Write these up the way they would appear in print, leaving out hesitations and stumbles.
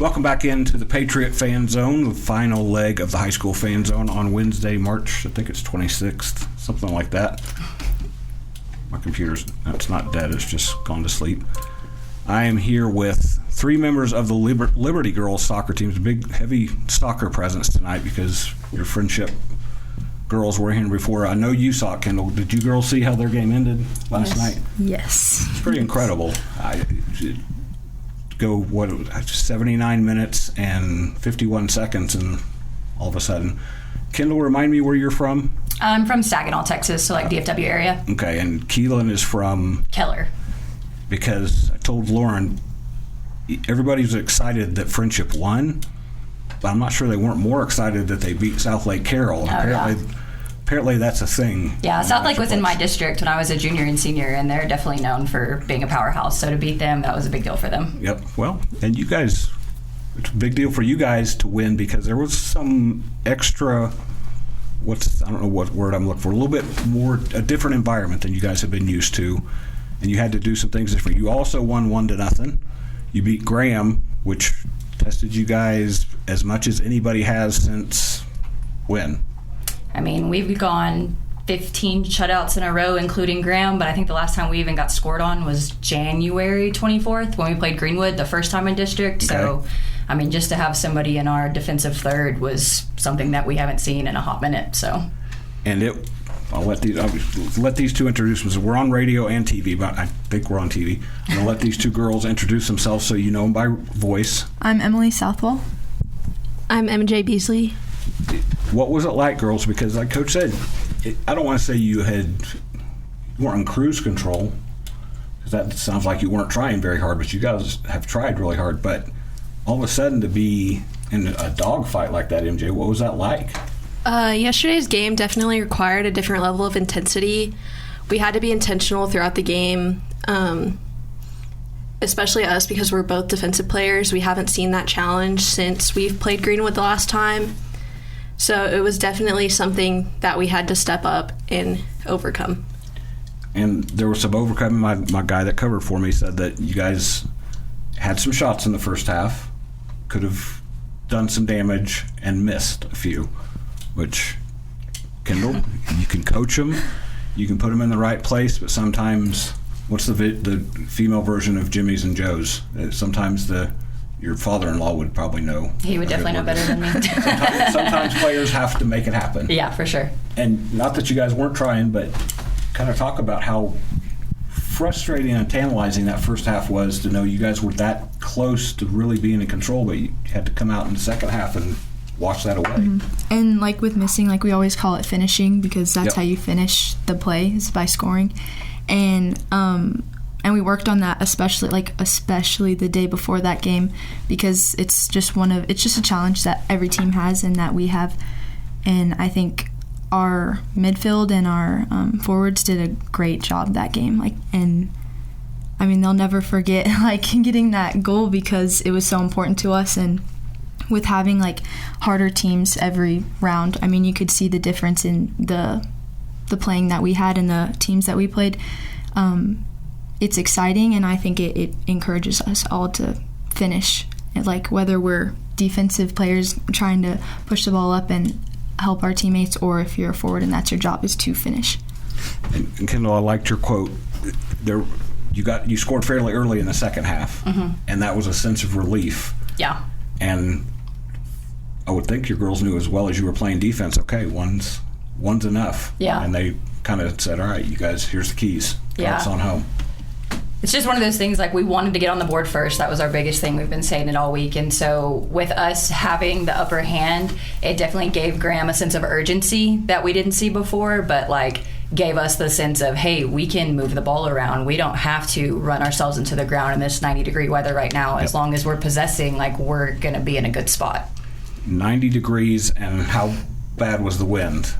Welcome back into the Patriot Fan Zone, the final leg of the high school Fan Zone on Wednesday, March, I think it's 26th, something like that. My computer's, it's not dead, it's just gone to sleep. I am here with three members of the Liberty Girls soccer team's big, heavy soccer presence tonight because your friendship girls were here before. I know you saw it, Kendall. Did you girls see how their game ended last night? Yes. It's pretty incredible. Go 79 minutes and 51 seconds, and all of a sudden, Kendall, remind me where you're from. I'm from Saginaw, Texas, so DFW area. Okay, and Keelan is from Keller. Because I told Lauren, everybody was excited that Friendship won, but I'm not sure they weren't more excited that they beat South Lake Carroll. Apparently that's a thing. Yeah, South Lake was in my district when I was a junior and senior, and they're definitely known for being a powerhouse. So to beat them, that was a big deal for them. Yep. Well, and you guys, it's a big deal for you guys to win because there was some extra, I don't know what word I'm looking for, a little bit more, a different environment than you guys have been used to, and you had to do some things different. You also won 1-0. You beat Graham, which tested you guys as much as anybody has since when? I mean, we've gone 15 shutouts in a row, including Graham, but I think the last time we even got scored on was January 24th when we played Greenwood the first time in district. Okay. So, I mean, just to have somebody in our defensive third was something that we haven't seen in a hot minute. So, and I'll let these two introduce themselves. We're on radio and TV, but I think we're on TV. I'm going to let these two girls introduce themselves so you know them by voice. I'm Emily Southwell. I'm MJ Beasley. What was it like, girls? Because like Coach said, I don't want to say you weren't in cruise control, because that sounds like you weren't trying very hard, but you guys have tried really hard. But all of a sudden to be in a dogfight like that, MJ, what was that like? Yesterday's game definitely required a different level of intensity. We had to be intentional throughout the game, especially us because we're both defensive players. We haven't seen that challenge since we've played Greenwood the last time. So it was definitely something that we had to step up and overcome. And there was some overcoming. My guy that covered for me said that you guys had some shots in the first half, could have done some damage, and missed a few, which, Kendall, you can coach them, you can put them in the right place, but sometimes, what's the female version of Jimmy's and Joe's? Sometimes your father-in-law would probably know. He would definitely know better than me. sometimes players have to make it happen. Yeah, for sure. And not that you guys weren't trying, but kind of talk about how frustrating and tantalizing that first half was to know you guys were that close to really being in control, but you had to come out in the second half and wash that away. Mm-hmm. And like with missing, like we always call it finishing because that's how you finish the play is by scoring. And we worked on that especially the day before that game because it's just a challenge that every team has and that we have. And I think our midfield and our forwards did a great job that game. And I mean, they'll never forget getting that goal because it was so important to us. And with having harder teams every round, I mean, you could see the difference in the playing that we had and the teams that we played. It's exciting, and I think it encourages us all to finish. Whether we're defensive players trying to push the ball up and help our teammates, or if you're a forward and that's your job is to finish. And Kendall, I liked your quote. You scored fairly early in the second half, and that was a sense of relief. Yeah. And I would think your girls knew as well as you were playing defense. Okay, one's enough. Yeah. And they kind of said, "All right, you guys, here's the keys. It's on home." It's just one of those things, we wanted to get on the board first. That was our biggest thing. We've been saying it all week. And so with us having the upper hand, it definitely gave Graham a sense of urgency that we didn't see before, but gave us the sense of, hey, we can move the ball around. We don't have to run ourselves into the ground in this 90-degree weather right now. As long as we're possessing, we're going to be in a good spot. 90 degrees, and how bad was the wind?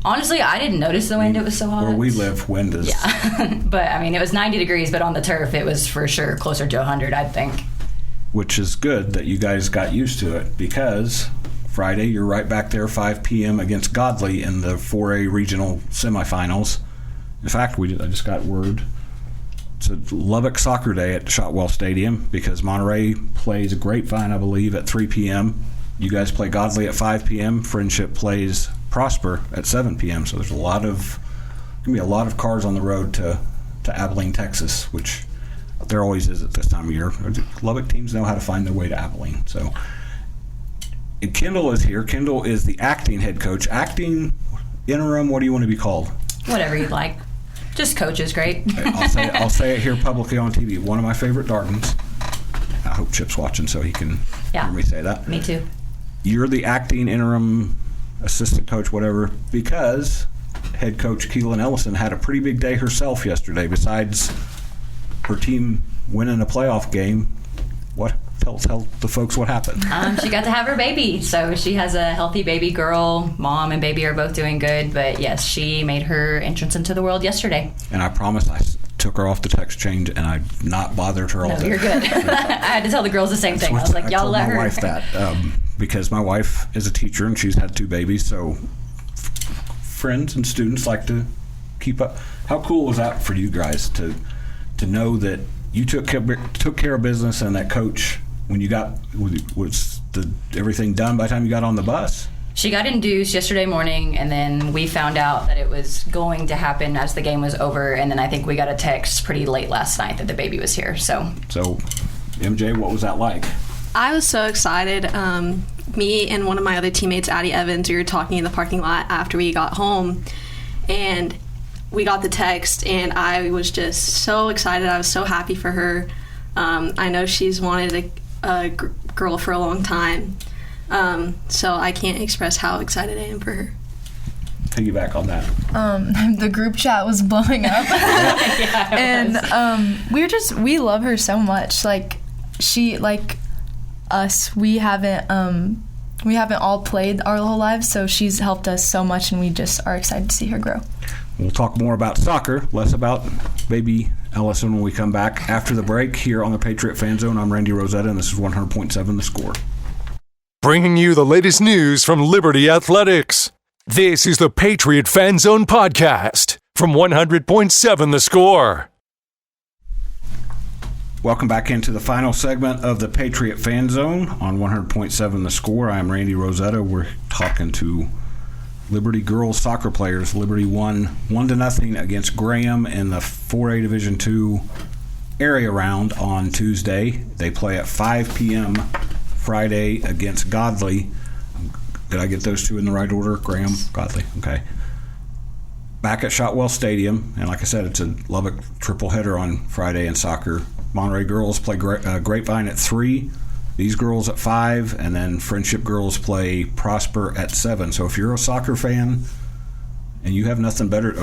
Honestly, I didn't notice the wind. It was so hot. Where we live, wind is... Yeah. But, I mean, it was 90 degrees, but on the turf, it was for sure closer to 100, I'd think. Which is good that you guys got used to it, because Friday, you're right back there, 5 p.m. against Godley in the 4A regional semifinals. In fact, I just got word It's a Lubbock Soccer Day at Shotwell Stadium because Monterey plays Grapevine, I believe, at 3 p.m. You guys play Godley at 5 p.m. Friendship plays Prosper at 7 p.m. So there's going to be a lot of cars on the road to Abilene, Texas, which there always is at this time of year. Lubbock teams know how to find their way to Abilene. So, and Kendall is here. Kendall is the acting head coach. Acting, interim, what do you want to be called? Whatever you'd like. Just coach is great. I'll say it here publicly on TV. One of my favorite Dardens. I hope Chip's watching so he can hear me say that. Me too. You're the acting interim assistant coach, whatever, because head coach Keelan Ellison had a pretty big day herself yesterday. Besides her team winning a playoff game, tell the folks what happened. She got to have her baby, so she has a healthy baby girl. Mom and baby are both doing good, but yes, she made her entrance into the world yesterday. And I promise I took her off the text chain and I not bothered her all day. No, you're good. I had to tell the girls the same thing. I was like, y'all let her. I told my wife that because my wife is a teacher and she's had 2 babies, so friends and students like to keep up. How cool was that for you guys to know that you took care of business and that coach, when you got, was everything done by the time you got on the bus? She got induced yesterday morning, and then we found out that it was going to happen as the game was over, and then I think we got a text pretty late last night that the baby was here. So MJ, what was that like? I was so excited. Me and one of my other teammates, Addie Evans, we were talking in the parking lot after we got home, and we got the text, and I was just so excited. I was so happy for her. I know she's wanted a girl for a long time, so I can't express how excited I am for her. Piggyback on that. The group chat was blowing up. And we love her so much. Like us, we haven't all played our whole lives, so she's helped us so much, and we just are excited to see her grow. We'll talk more about soccer, less about baby Ellison when we come back after the break here on the Patriot Fan Zone. I'm Randy Rosetta, and this is 100.7 The Score. Bringing you the latest news from Liberty Athletics. This is the Patriot Fan Zone podcast from 100.7 The Score. Welcome back into the final segment of the Patriot Fan Zone on 100.7 The Score. I'm Randy Rosetta. We're talking to Liberty girls soccer players. Liberty won 1-0 against Graham in the 4A Division II area round on Tuesday. They play at 5 p.m. Friday against Godley. Did I get those two in the right order? Graham, Godley. Okay. Back at Shotwell Stadium, and like I said, it's a Lubbock triple header on Friday in soccer. Monterey girls play Grapevine at 3. These girls at 5, and then Friendship girls play Prosper at 7. So if you're a soccer fan and you have nothing better,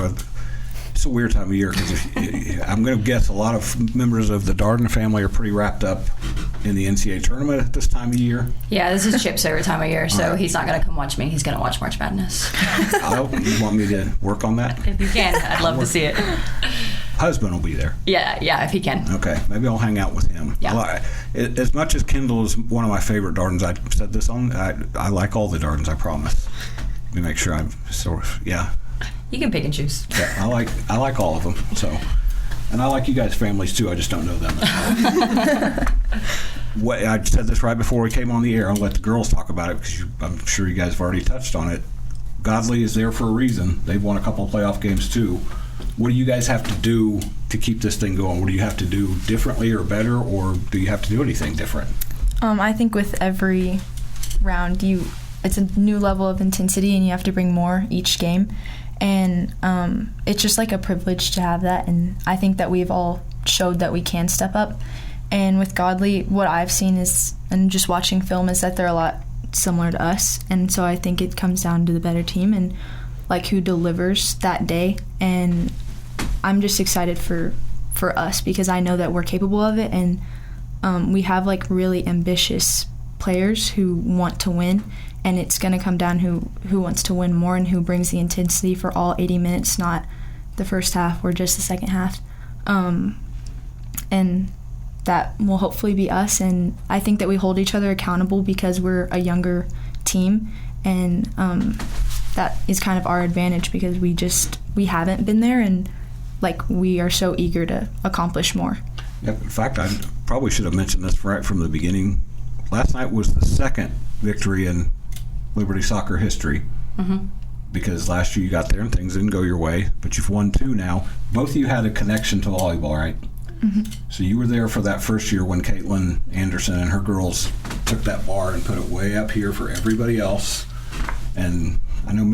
it's a weird time of year because I'm going to guess a lot of members of the Darden family are pretty wrapped up in the NCAA tournament at this time of year. Yeah, this is Chip's favorite time of year, so right. He's not going to come watch me. He's going to watch March Madness. You want me to work on that? If you can, I'd love to see it. Husband will be there. Yeah, if he can. Okay, maybe I'll hang out with him. Yeah. As much as Kendall is one of my favorite Dardens, I said this on, I like all the Dardens, I promise. Let me make sure I'm sort of, You can pick and choose. Yeah, I like all of them. So, and I like you guys' families too. I just don't know them. I said this right before we came on the air. I'll let the girls talk about it because I'm sure you guys have already touched on it. Godley is there for a reason. They've won a couple of playoff games too. What do you guys have to do to keep this thing going? What do you have to do differently or better, or do you have to do anything different? I think with every round, it's a new level of intensity, and you have to bring more each game. And it's just like a privilege to have that, and I think that we've all showed that we can step up. And with Godley, what I've seen is, and just watching film, is that they're a lot similar to us, and so I think it comes down to the better team and like who delivers that day. And I'm just excited for us because I know that we're capable of it, and we have like really ambitious players who want to win, and it's going to come down who wants to win more and who brings the intensity for all 80 minutes, not the first half or just the second half. And that will hopefully be us, and I think that we hold each other accountable because we're a younger team, and that is kind of our advantage because we haven't been there, and like we are so eager to accomplish more. Yep. In fact, I probably should have mentioned this right from the beginning. Last night was the second victory in Liberty soccer history. Mm-hmm. Because last year you got there and things didn't go your way, but you've won 2 now. Both of you had a connection to volleyball, right? Mm-hmm. So you were there for that first year when Caitlin Anderson and her girls took that bar and put it way up here for everybody else. And I know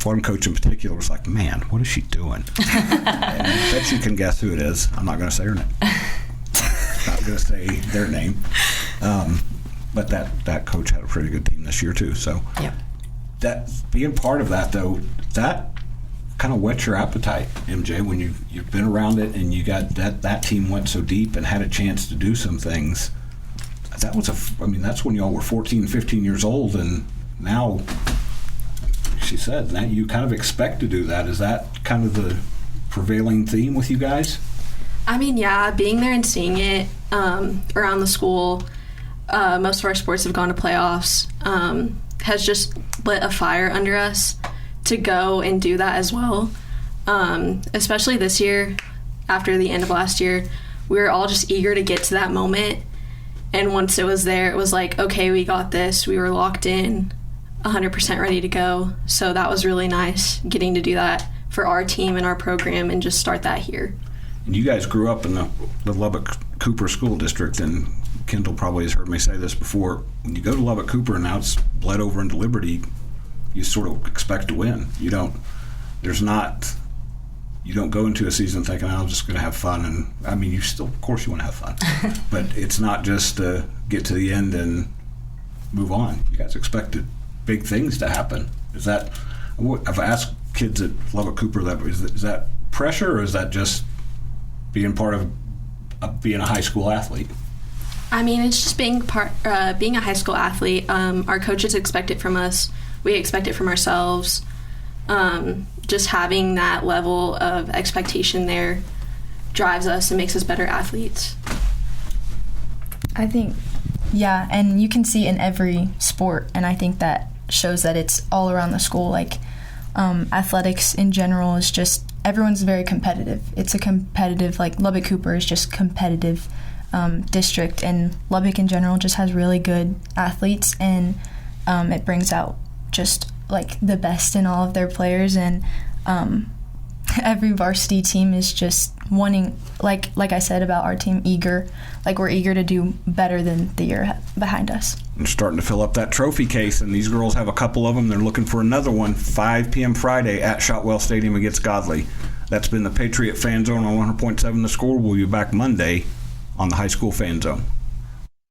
one coach in particular was like, man, what is she doing? And I bet you can guess who it is. I'm not going to say her name. Not going to say their name. But that coach had a pretty good team this year too. So yep. That being part of that though, that kind of whets your appetite, MJ, when you've been around it and you got that team went so deep and had a chance to do some things. That's when y'all were 14, 15 years old, and now she said that you kind of expect to do that. Is that kind of the prevailing theme with you guys? I mean, yeah, being there and seeing it around the school, most of our sports have gone to playoffs, has just lit a fire under us to go and do that as well. Especially this year, after the end of last year, we were all just eager to get to that moment. And once it was there, it was like, okay, we got this. We were locked in, 100% ready to go. So that was really nice getting to do that for our team and our program and just start that here. And you guys grew up in the Lubbock Cooper School District, and Kendall probably has heard me say this before. When you go to Lubbock Cooper and now it's bled over into Liberty, you sort of expect to win. You don't go into a season thinking, I'm just going to have fun. And I mean, of course you want to have fun, but it's not just to get to the end and move on. You guys expected big things to happen. I've asked kids at Lubbock Cooper, is that pressure, or is that just being part of being a high school athlete? I mean, it's just being a high school athlete. Our coaches expect it from us. We expect it from ourselves. Just having that level of expectation there drives us and makes us better athletes. I think, yeah, and you can see in every sport, and I think that shows that it's all around the school. Like, athletics in general is just, everyone's very competitive. It's a competitive, like Lubbock Cooper is just competitive district, and Lubbock in general just has really good athletes, and it brings out just like the best in all of their players, and every varsity team is just wanting, like I said about our team, we're eager to do better than the year behind us. They're starting to fill up that trophy case, and these girls have a couple of them. They're looking for another one, 5 p.m. Friday at Shotwell Stadium against Godley. That's been the Patriot Fan Zone on 100.7 The Score. We'll be back Monday on the High School Fan Zone.